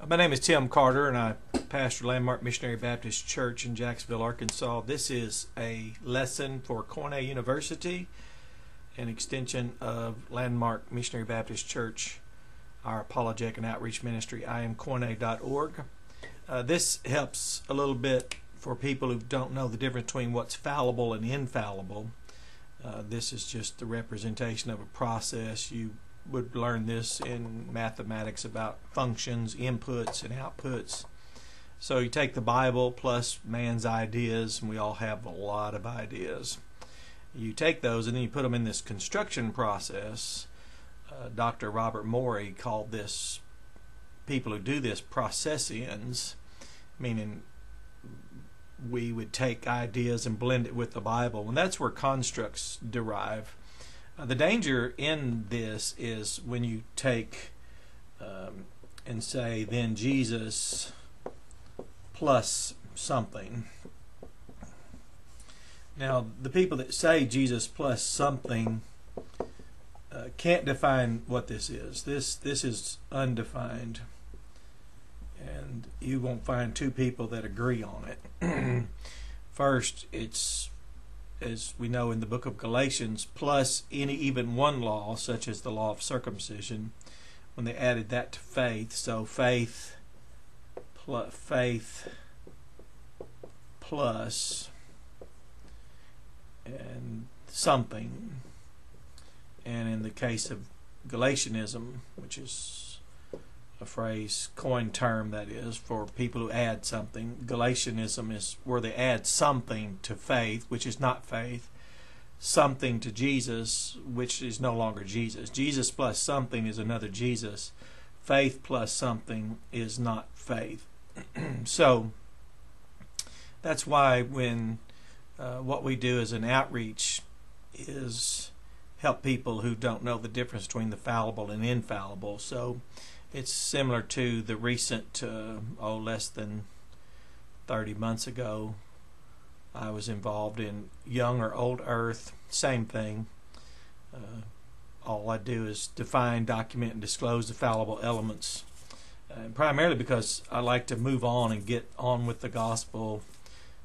My name is Tim Carter, and I pastor Landmark Missionary Baptist Church in Jacksonville, Arkansas. This is a lesson for Koine University, an extension of Landmark Missionary Baptist Church, our apologetic and outreach ministry, iamkoine.org. This helps a little bit for people who don't know the difference between what's fallible and infallible. This is just the representation of a process. You would learn this in mathematics about functions, inputs, and outputs. So you take the Bible plus man's ideas, and we all have a lot of ideas. You take those and then you put them in this construction process. Dr. Robert Morey called this, people who do this, processians, meaning we would take ideas and blend it with the Bible, and that's where constructs derive. The danger in this is when you take and say, then Jesus plus something. Now, the people that say Jesus plus something can't define what this is. This is undefined, and you won't find two people that agree on it. First, it's, as we know in the book of Galatians, plus even one law, such as the law of circumcision, when they added that to faith. So faith plus and something. And in the case of Galatianism, which is a phrase, coin term that is, for people who add something. Galatianism is where they add something to faith, which is not faith, something to Jesus, which is no longer Jesus. Jesus plus something is another Jesus. Faith plus something is not faith. So that's why when what we do as an outreach is help people who don't know the difference between the fallible and infallible. So it's similar to the recent, less than 30 months ago, I was involved in Young or Old Earth, same thing. All I do is define, document, and disclose the fallible elements, primarily because I like to move on and get on with the gospel,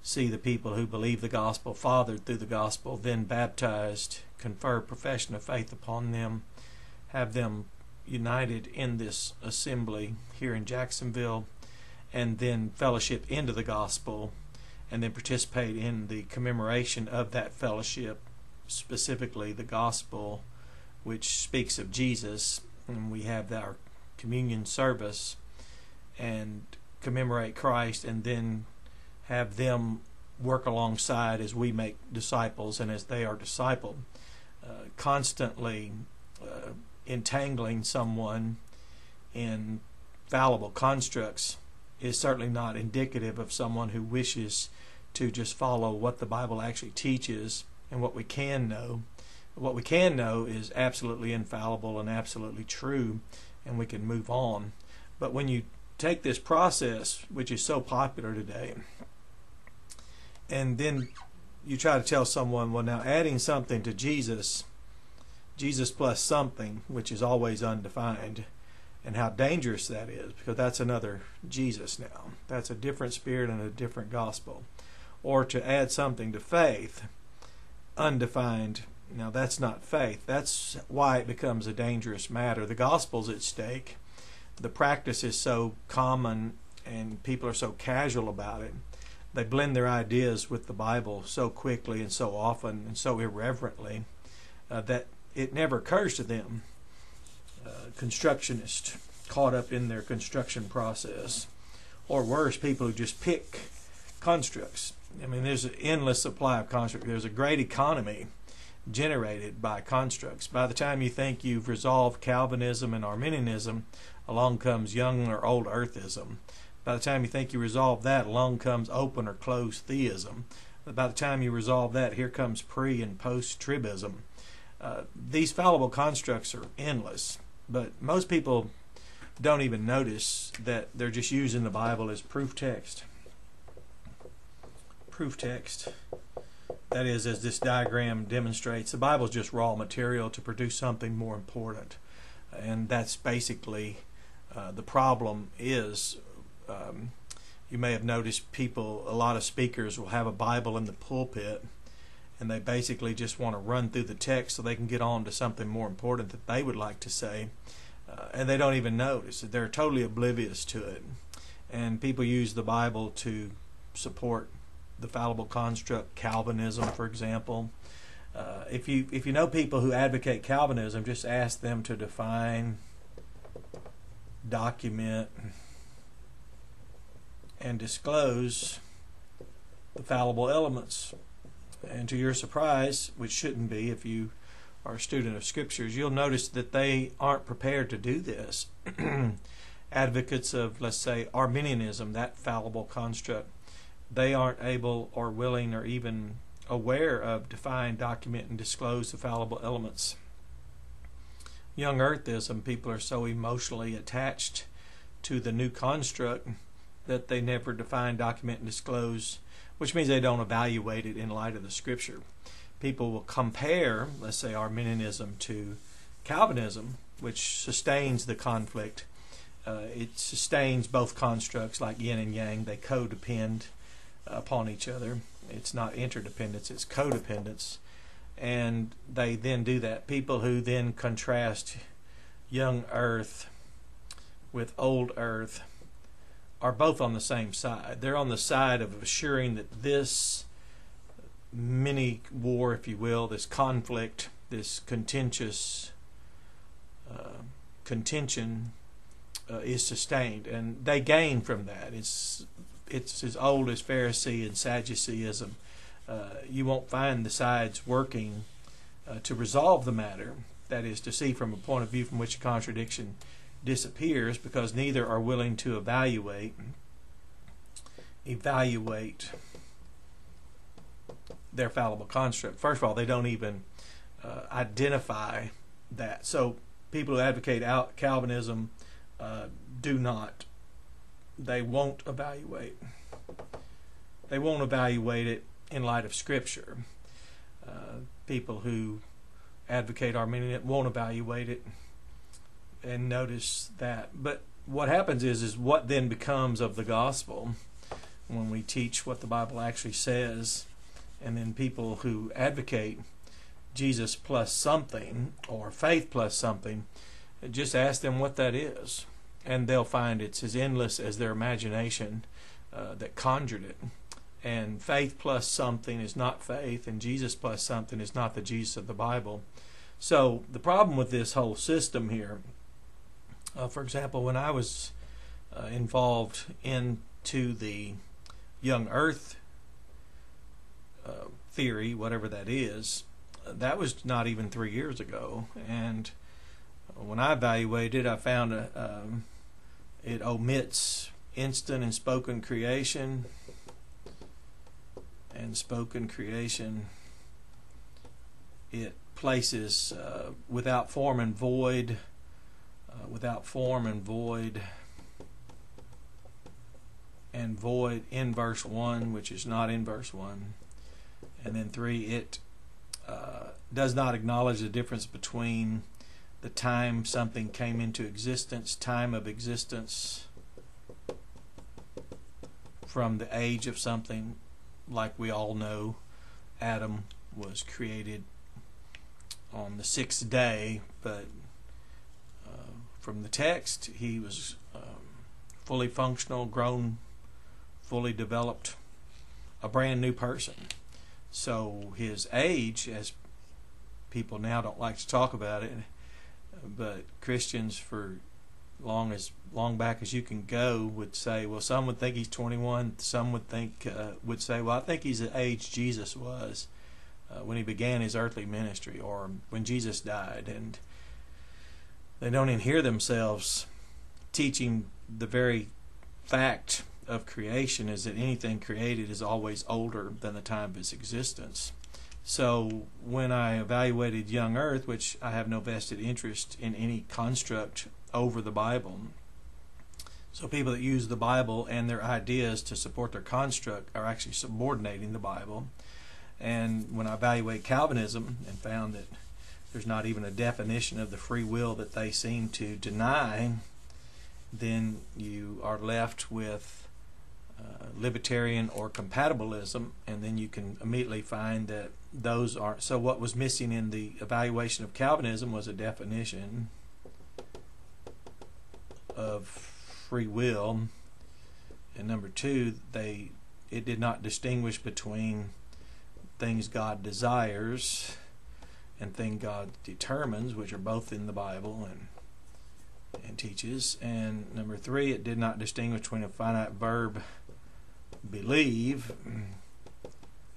see the people who believe the gospel fathered through the gospel, then baptized, confer profession of faith upon them, have them united in this assembly here in Jacksonville, and then fellowship into the gospel, and then participate in the commemoration of that fellowship, specifically the gospel, which speaks of Jesus. And we have our communion service and commemorate Christ, and then have them work alongside as we make disciples and as they are discipled. Constantly entangling someone in fallible constructs is certainly not indicative of someone who wishes to just follow what the Bible actually teaches and what we can know. What we can know is absolutely infallible and absolutely true, and we can move on. But when you take this process, which is so popular today, and then you try to tell someone, well, now adding something to Jesus plus something, which is always undefined, and how dangerous that is, because that's another Jesus now. That's a different spirit and a different gospel. Or to add something to faith, undefined, now that's not faith. That's why it becomes a dangerous matter. The gospel's at stake. The practice is so common and people are so casual about it. They blend their ideas with the Bible so quickly and so often and so irreverently that it never occurs to them. Constructionists caught up in their construction process, or worse, people who just pick constructs. I mean, there's an endless supply of constructs. There's a great economy generated by constructs. By the time you think you've resolved Calvinism and Arminianism, along comes Young or Old Earthism. By the time you think you resolve that, along comes open or closed theism. By the time you resolve that, here comes pre and post-tribism. These fallible constructs are endless, but most people don't even notice that they're just using the Bible as proof text. Proof text. That is, as this diagram demonstrates, the Bible is just raw material to produce something more important. And that's basically The problem is, you may have noticed a lot of speakers will have a Bible in the pulpit, and they basically just want to run through the text so they can get on to something more important that they would like to say, and they don't even notice it. They're totally oblivious to it. And people use the Bible to support the fallible construct, Calvinism, for example. If you know people who advocate Calvinism, just ask them to define, document, and disclose the fallible elements. And to your surprise, which shouldn't be if you are a student of Scriptures, you'll notice that they aren't prepared to do this. Advocates of, let's say, Arminianism, that fallible construct, they aren't able or willing or even aware of define, document, and disclose the fallible elements. Young Earthism, people are so emotionally attached to the new construct that they never define, document, and disclose, which means they don't evaluate it in light of the Scripture. People will compare, let's say, Arminianism to Calvinism, which sustains the conflict. It sustains both constructs like yin and yang. They codepend upon each other. It's not interdependence, it's codependence. And they then do that. People who then contrast young earth with old earth are both on the same side. They're on the side of assuring that this mini war, if you will, this conflict, this contentious contention is sustained, and they gain from that. It's as old as Pharisee and Sadduceeism. You won't find the sides working to resolve the matter, that is, to see from a point of view from which a contradiction disappears, because neither are willing to evaluate their fallible construct. First of all, they don't even identify that. So people who advocate Calvinism they won't evaluate. They won't evaluate it in light of Scripture. People who advocate Arminianism won't evaluate it and notice that. But what happens is what then becomes of the gospel when we teach what the Bible actually says, and then people who advocate Jesus plus something or faith plus something, just ask them what that is, and they'll find it's as endless as their imagination that conjured it. And faith plus something is not faith, and Jesus plus something is not the Jesus of the Bible. So the problem with this whole system here, for example, when I was involved into the young earth theory, whatever that is, that was not even 3 years ago. And when I evaluated, I found it omits instant and spoken creation. And spoken creation, it places without form and void, and void in verse 1, which is not in verse 1. And then 3, it does not acknowledge the difference between the time something came into existence, time of existence, from the age of something. Like we all know, Adam was created on the 6th day, but from the text, he was fully functional, grown, fully developed, a brand new person. So his age, as people now don't like to talk about it, but Christians for long back as you can go would say, well, some would think he's 21, some would say, well, I think he's the age Jesus was when he began his earthly ministry, or when Jesus died. And they don't even hear themselves teaching the very fact of creation is that anything created is always older than the time of its existence. So when I evaluated young earth, which I have no vested interest in any construct over the Bible, so people that use the Bible and their ideas to support their construct are actually subordinating the Bible. And when I evaluate Calvinism and found that there's not even a definition of the free will that they seem to deny, then you are left with libertarian or compatibilism, and then you can immediately find that those aren't. So what was missing in the evaluation of Calvinism was a definition of free will, and number two, it did not distinguish between things God desires and things God determines, which are both in the Bible and teaches. And number three, it did not distinguish between a finite verb, believe,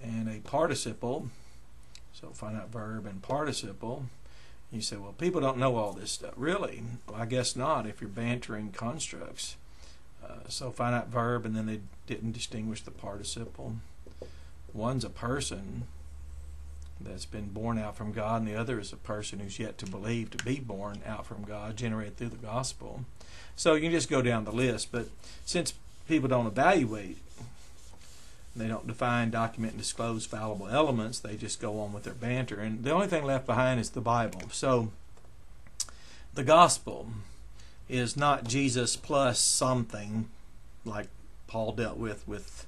and a participle. So finite verb and participle. You say, well, people don't know all this stuff. Really? Well, I guess not if you're bantering constructs. So finite verb, and then they didn't distinguish the participle. One's a person that's been born out from God, and the other is a person who's yet to believe to be born out from God, generated through the gospel. So you can just go down the list, but since people don't evaluate, they don't define, document, and disclose fallible elements, they just go on with their banter, and the only thing left behind is the Bible. So the gospel is not Jesus plus something like Paul dealt with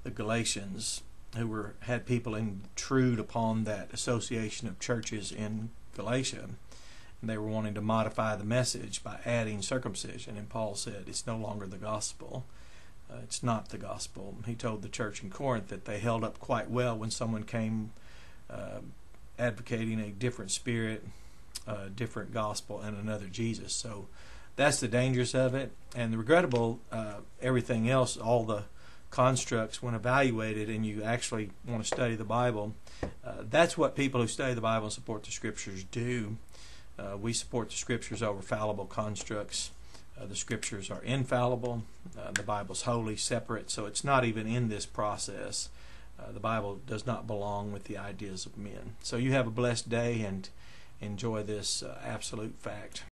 the Galatians, who had people intrude upon that association of churches in Galatia, and they were wanting to modify the message by adding circumcision, and Paul said it's no longer the gospel. It's not the gospel. He told the church in Corinth that they held up quite well when someone came advocating a different spirit, different gospel, and another Jesus. So that's the dangers of it. And the regrettable, everything else, all the constructs, when evaluated and you actually want to study the Bible, that's what people who study the Bible and support the Scriptures do. We support the Scriptures over fallible constructs. The Scriptures are infallible. The Bible's wholly separate, so it's not even in this process. The Bible does not belong with the ideas of men. So you have a blessed day and enjoy this absolute fact.